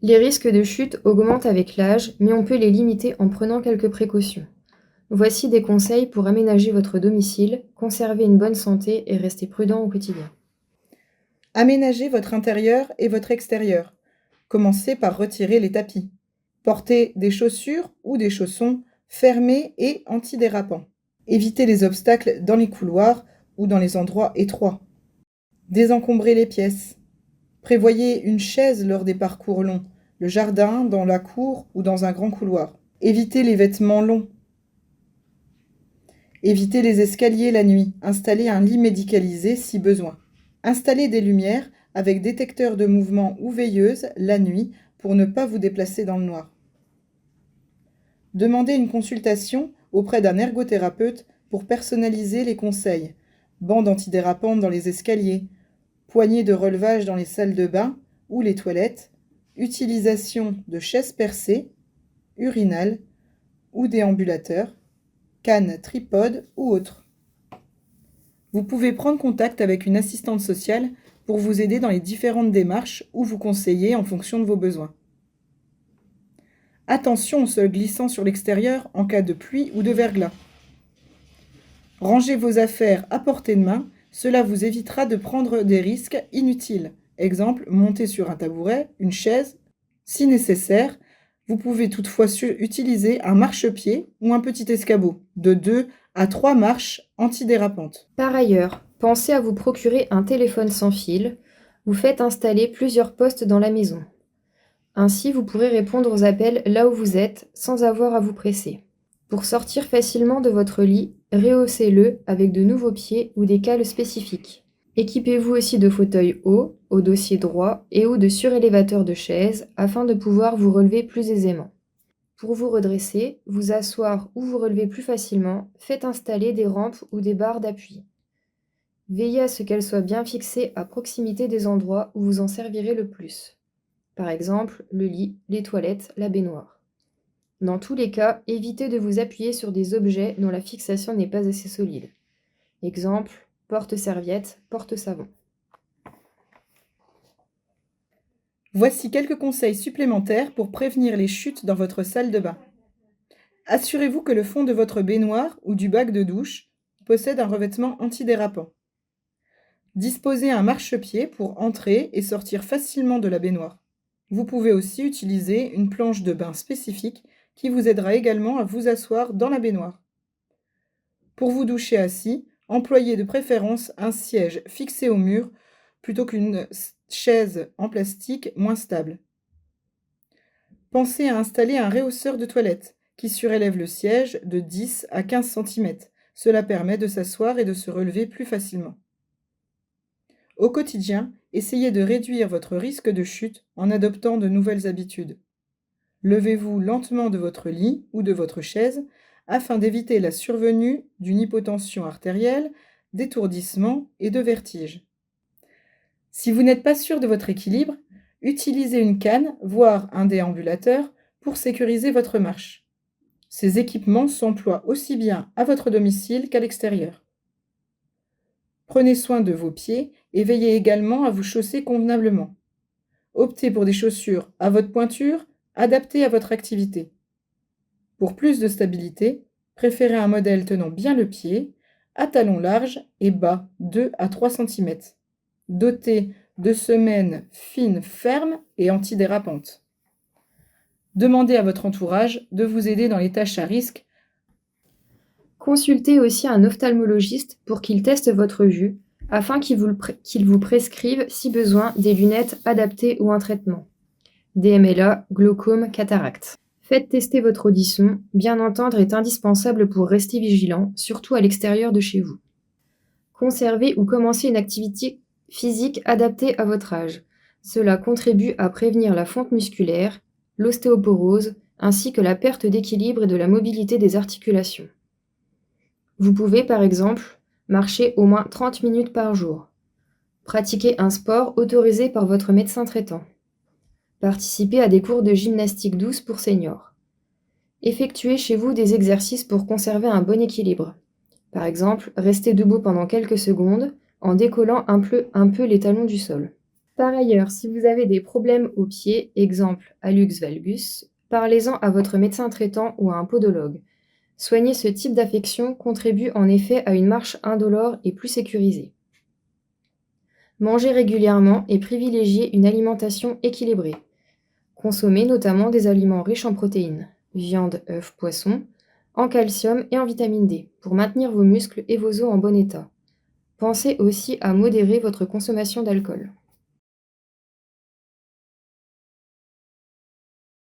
Les risques de chute augmentent avec l'âge, mais on peut les limiter en prenant quelques précautions. Voici des conseils pour aménager votre domicile, conserver une bonne santé et rester prudent au quotidien. Aménagez votre intérieur et votre extérieur. Commencez par retirer les tapis. Portez des chaussures ou des chaussons fermés et antidérapants. Évitez les obstacles dans les couloirs ou dans les endroits étroits. Désencombrez les pièces. Prévoyez une chaise lors des parcours longs, le jardin, dans la cour ou dans un grand couloir. Évitez les vêtements longs. Évitez les escaliers la nuit. Installez un lit médicalisé si besoin. Installez des lumières avec détecteur de mouvement ou veilleuse la nuit pour ne pas vous déplacer dans le noir. Demandez une consultation auprès d'un ergothérapeute pour personnaliser les conseils. Bande antidérapante dans les escaliers, poignée de relevage dans les salles de bain ou les toilettes, utilisation de chaises percées, urinales ou déambulateurs, cannes, tripodes ou autres. Vous pouvez prendre contact avec une assistante sociale pour vous aider dans les différentes démarches ou vous conseiller en fonction de vos besoins. Attention au sol glissant sur l'extérieur en cas de pluie ou de verglas. Rangez vos affaires à portée de main, cela vous évitera de prendre des risques inutiles. Exemple, monter sur un tabouret, une chaise. Si nécessaire, vous pouvez toutefois utiliser un marchepied ou un petit escabeau de 2 à 3 marches antidérapantes. Par ailleurs, pensez à vous procurer un téléphone sans fil. Vous faites installer plusieurs postes dans la maison. Ainsi, vous pourrez répondre aux appels là où vous êtes sans avoir à vous presser. Pour sortir facilement de votre lit, rehaussez-le avec de nouveaux pieds ou des cales spécifiques. Équipez-vous aussi de fauteuils hauts, au dossier droit et ou de surélévateurs de chaises afin de pouvoir vous relever plus aisément. Pour vous redresser, vous asseoir ou vous relever plus facilement, faites installer des rampes ou des barres d'appui. Veillez à ce qu'elles soient bien fixées à proximité des endroits où vous en servirez le plus. Par exemple, le lit, les toilettes, la baignoire. Dans tous les cas, évitez de vous appuyer sur des objets dont la fixation n'est pas assez solide. Exemple, porte-serviette, porte-savon. Voici quelques conseils supplémentaires pour prévenir les chutes dans votre salle de bain. Assurez-vous que le fond de votre baignoire ou du bac de douche possède un revêtement antidérapant. Disposez un marchepied pour entrer et sortir facilement de la baignoire. Vous pouvez aussi utiliser une planche de bain spécifique qui vous aidera également à vous asseoir dans la baignoire. Pour vous doucher assis, employez de préférence un siège fixé au mur plutôt qu'une chaise en plastique moins stable. Pensez à installer un rehausseur de toilette qui surélève le siège de 10 à 15 cm. Cela permet de s'asseoir et de se relever plus facilement. Au quotidien, essayez de réduire votre risque de chute en adoptant de nouvelles habitudes. Levez-vous lentement de votre lit ou de votre chaise afin d'éviter la survenue d'une hypotension artérielle, d'étourdissement et de vertige. Si vous n'êtes pas sûr de votre équilibre, utilisez une canne, voire un déambulateur, pour sécuriser votre marche. Ces équipements s'emploient aussi bien à votre domicile qu'à l'extérieur. Prenez soin de vos pieds et veillez également à vous chausser convenablement. Optez pour des chaussures à votre pointure, adaptées à votre activité. Pour plus de stabilité, préférez un modèle tenant bien le pied, à talons larges et bas 2 à 3 cm, doté de semelles fines, fermes et antidérapantes. Demandez à votre entourage de vous aider dans les tâches à risque. Consultez aussi un ophtalmologiste pour qu'il teste votre vue, afin qu'il vous prescrive, si besoin, des lunettes adaptées ou un traitement. DMLA, glaucome, cataracte. Faites tester votre audition, bien entendre est indispensable pour rester vigilant, surtout à l'extérieur de chez vous. Conservez ou commencez une activité physique adaptée à votre âge. Cela contribue à prévenir la fonte musculaire, l'ostéoporose, ainsi que la perte d'équilibre et de la mobilité des articulations. Vous pouvez par exemple marcher au moins 30 minutes par jour. Pratiquer un sport autorisé par votre médecin traitant. Participer à des cours de gymnastique douce pour seniors. Effectuez chez vous des exercices pour conserver un bon équilibre. Par exemple, restez debout pendant quelques secondes en décollant un peu les talons du sol. Par ailleurs, si vous avez des problèmes aux pieds, exemple hallux valgus, parlez-en à votre médecin traitant ou à un podologue. Soigner ce type d'affection contribue en effet à une marche indolore et plus sécurisée. Mangez régulièrement et privilégiez une alimentation équilibrée. Consommez notamment des aliments riches en protéines, viande, œufs, poissons, en calcium et en vitamine D, pour maintenir vos muscles et vos os en bon état. Pensez aussi à modérer votre consommation d'alcool.